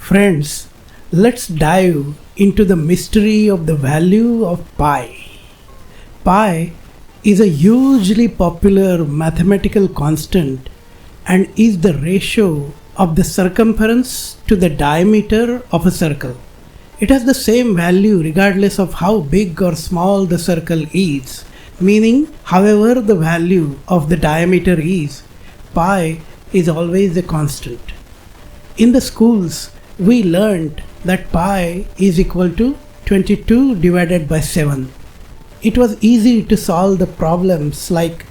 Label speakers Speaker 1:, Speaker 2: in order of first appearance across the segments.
Speaker 1: Friends, let's dive into the mystery of the value of pi. Pi is a hugely popular mathematical constant and is the ratio of the circumference to the diameter of a circle. It has the same value regardless of how big or small the circle is, meaning however the value of the diameter is, pi is always a constant. In the schools, we learned that pi is equal to 22 divided by 7. It was easy to solve the problems like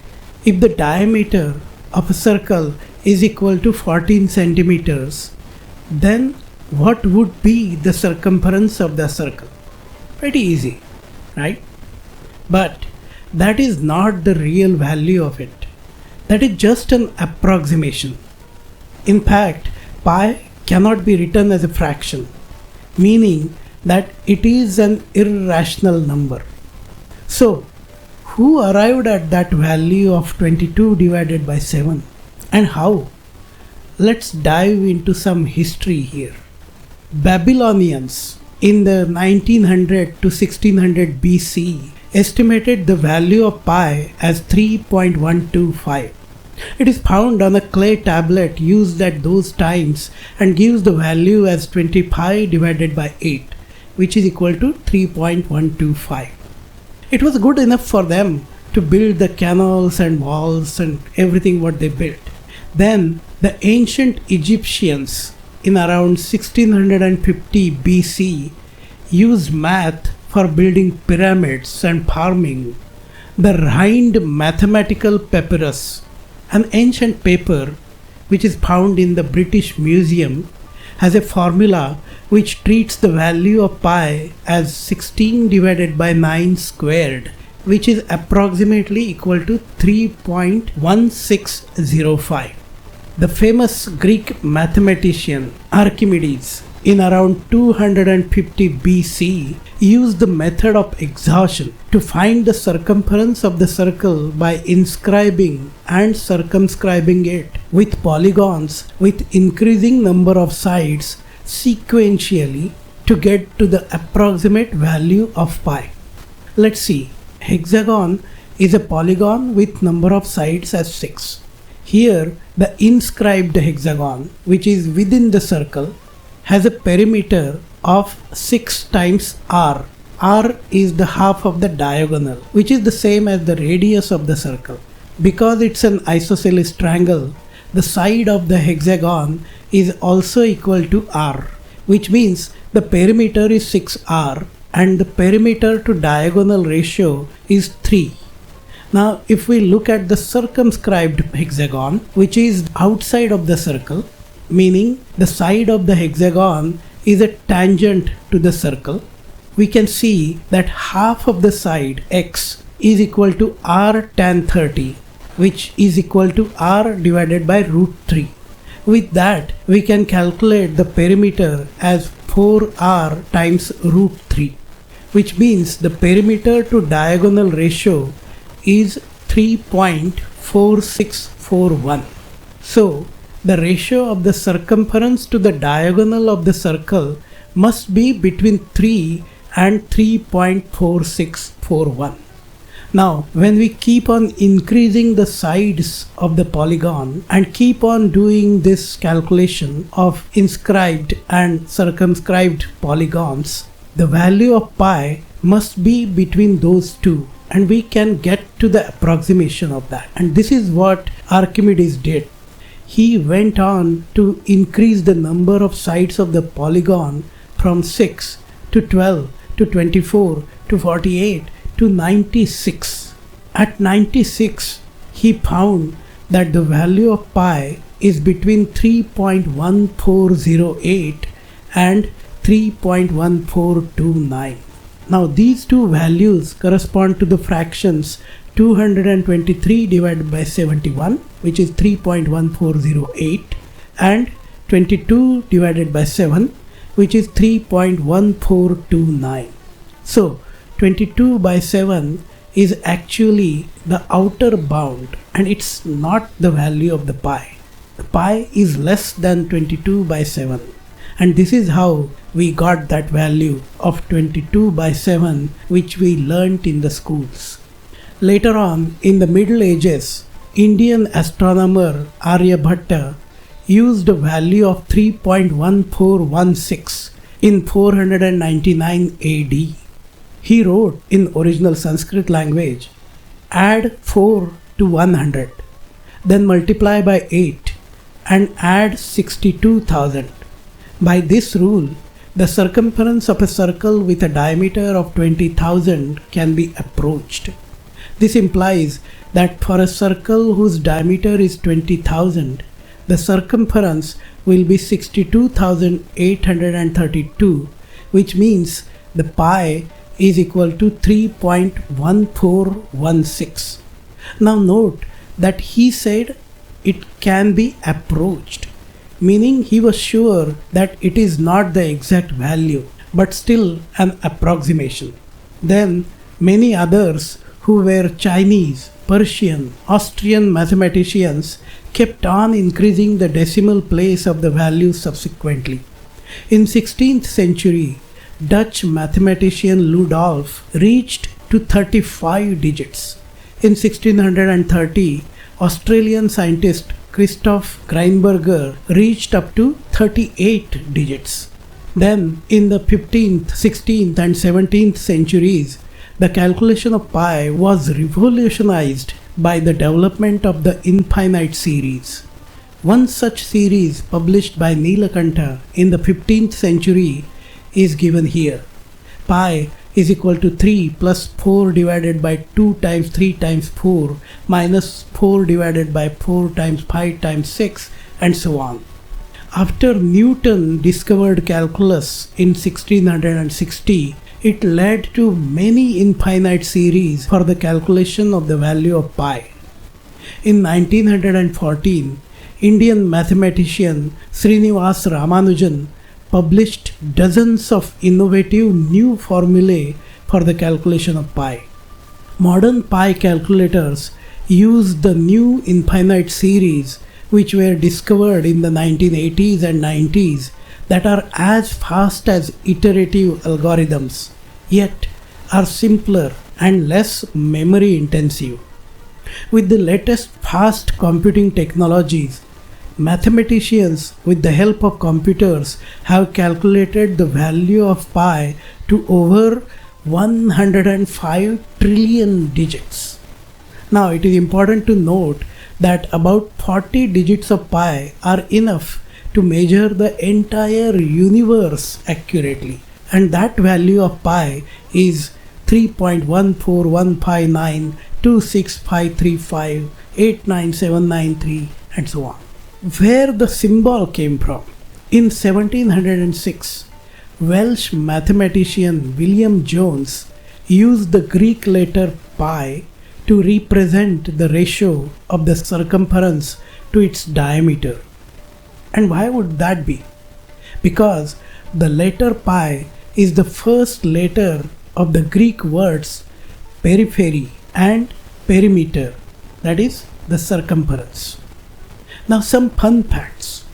Speaker 1: if the diameter of a circle is equal to 14 centimeters, then what would be the circumference of the circle? Pretty easy, right? But that is not the real value of it. That is just an approximation. In fact, pi cannot be written as a fraction, meaning that it is an irrational number. So, who arrived at that value of 22 divided by 7 and how? Let's dive into some history here. Babylonians in the 1900 to 1600 BC estimated the value of pi as 3.125. It is found on a clay tablet used at those times and gives the value as 25 divided by 8, which is equal to 3.125. It was good enough for them to build the canals and walls and everything what they built. Then the ancient Egyptians in around 1650 BC used math for building pyramids and farming. The Rhind mathematical papyrus, an ancient paper which is found in the British Museum, has a formula which treats the value of pi as 16 divided by 9 squared, which is approximately equal to 3.1605. The famous Greek mathematician Archimedes in around 250 BC used the method of exhaustion to find the circumference of the circle by inscribing and circumscribing it with polygons with increasing number of sides sequentially to get to the approximate value of pi. Let's see. Hexagon is a polygon with number of sides as 6. Here the inscribed hexagon, which is within the circle, has a perimeter of 6 times r. R is the half of the diagonal, which is the same as the radius of the circle. Because it's an isosceles triangle, the side of the hexagon is also equal to r, which means the perimeter is 6r and the perimeter to diagonal ratio is 3. Now if we look at the circumscribed hexagon, which is outside of the circle, meaning the side of the hexagon is a tangent to the circle, we can see that half of the side x is equal to r tan 30, which is equal to r divided by root 3. With that, we can calculate the perimeter as 4r times root 3, which means the perimeter to diagonal ratio is 3.4641. So, the ratio of the circumference to the diagonal of the circle must be between 3 and 3.4641. Now, when we keep on increasing the sides of the polygon and keep on doing this calculation of inscribed and circumscribed polygons, the value of pi must be between those two, and we can get to the approximation of that. And this is what Archimedes did. He went on to increase the number of sides of the polygon from 6 to 12 to 24 to 48 to 96. At 96, he found that the value of pi is between 3.1408 and 3.1429. Now these two values correspond to the fractions 223 divided by 71, which is 3.1408, and 22 divided by 7, which is 3.1429. So 22 by 7 is actually the outer bound and it's not the value of the pi. The pi is less than 22 by 7. And this is how we got that value of 22 by 7 which we learnt in the schools. Later on, in the Middle Ages, Indian astronomer Aryabhatta used a value of 3.1416 in 499 AD. He wrote in original Sanskrit language, add 4 to 100, then multiply by 8 and add 62,000. By this rule, the circumference of a circle with a diameter of 20,000 can be approached. This implies that for a circle whose diameter is 20,000, the circumference will be 62,832, which means the pi is equal to 3.1416. Now note that he said it can be approached, meaning he was sure that it is not the exact value, but still an approximation. Then many others who were Chinese, Persian, Austrian mathematicians kept on increasing the decimal place of the value subsequently. In 16th century, Dutch mathematician Ludolf reached to 35 digits. In 1630, Australian scientist Christoph Greinberger reached up to 38 digits. Then, in the 15th, 16th and 17th centuries, the calculation of pi was revolutionized by the development of the infinite series. One such series published by Nilakantha in the 15th century is given here. Pi is equal to 3 plus 4 divided by 2 times 3 times 4 minus 4 divided by 4 times 5 times 6 and so on. After Newton discovered calculus in 1660, it led to many infinite series for the calculation of the value of pi. In 1914, Indian mathematician Srinivas Ramanujan published dozens of innovative new formulae for the calculation of pi. Modern pi calculators use the new infinite series which were discovered in the 1980s and 90s that are as fast as iterative algorithms, yet are simpler and less memory intensive. With the latest fast computing technologies, mathematicians with the help of computers have calculated the value of pi to over 105 trillion digits. Now it is important to note that about 40 digits of pi are enough to measure the entire universe accurately, and that value of pi is 3.141592653589793 and so on. Where the symbol came from? In 1706, Welsh mathematician William Jones used the Greek letter pi to represent the ratio of the circumference to its diameter. And why would that be? Because the letter pi is the first letter of the Greek words periphery and perimeter, that is the circumference. Now some fun facts.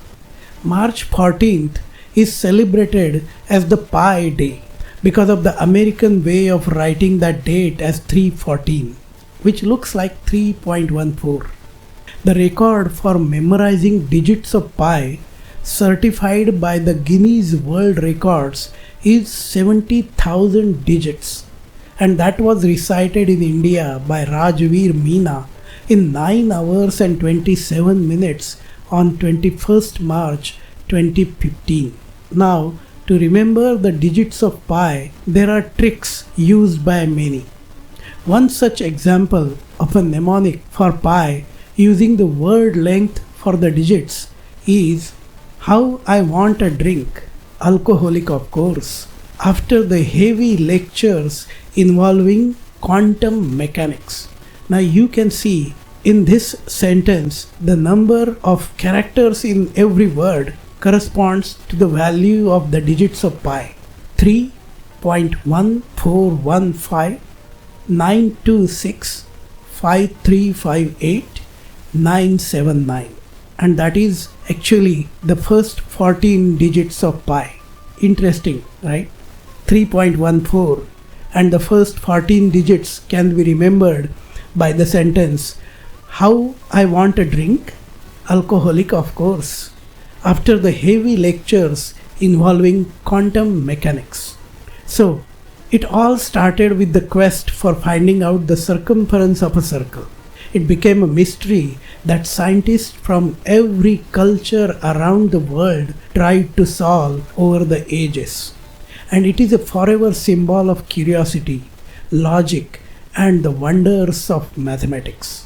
Speaker 1: March 14th is celebrated as the Pi Day because of the American way of writing that date as 314, which looks like 3.14. The record for memorizing digits of pi certified by the Guinness World Records is 70,000 digits, and that was recited in India by Rajveer Meena in 9 hours and 27 minutes on 21st March 2015. Now, to remember the digits of pi, there are tricks used by many. One such example of a mnemonic for pi using the word length for the digits is how I want a drink, alcoholic of course, after the heavy lectures involving quantum mechanics. Now you can see in this sentence the number of characters in every word corresponds to the value of the digits of pi. 3.14159265358 979, and that is Actually, the first 14 digits of pi. Interesting, right? 3.14. And the first 14 digits can be remembered by the sentence, "How I want a drink?" Alcoholic, of course. After the heavy lectures involving quantum mechanics. So, it all started with the quest for finding out the circumference of a circle. It became a mystery that scientists from every culture around the world tried to solve over the ages. And it is a forever symbol of curiosity, logic, and the wonders of mathematics.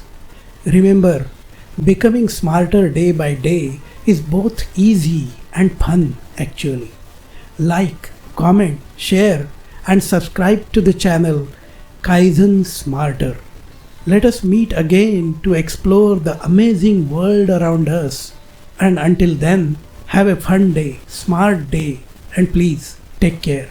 Speaker 1: Remember, becoming smarter day by day is both easy and fun actually. Like, comment, share, and subscribe to the channel Kaizen Smarter. Let us meet again to explore the amazing world around us. And until then, have a fun day, smart day, and please take care.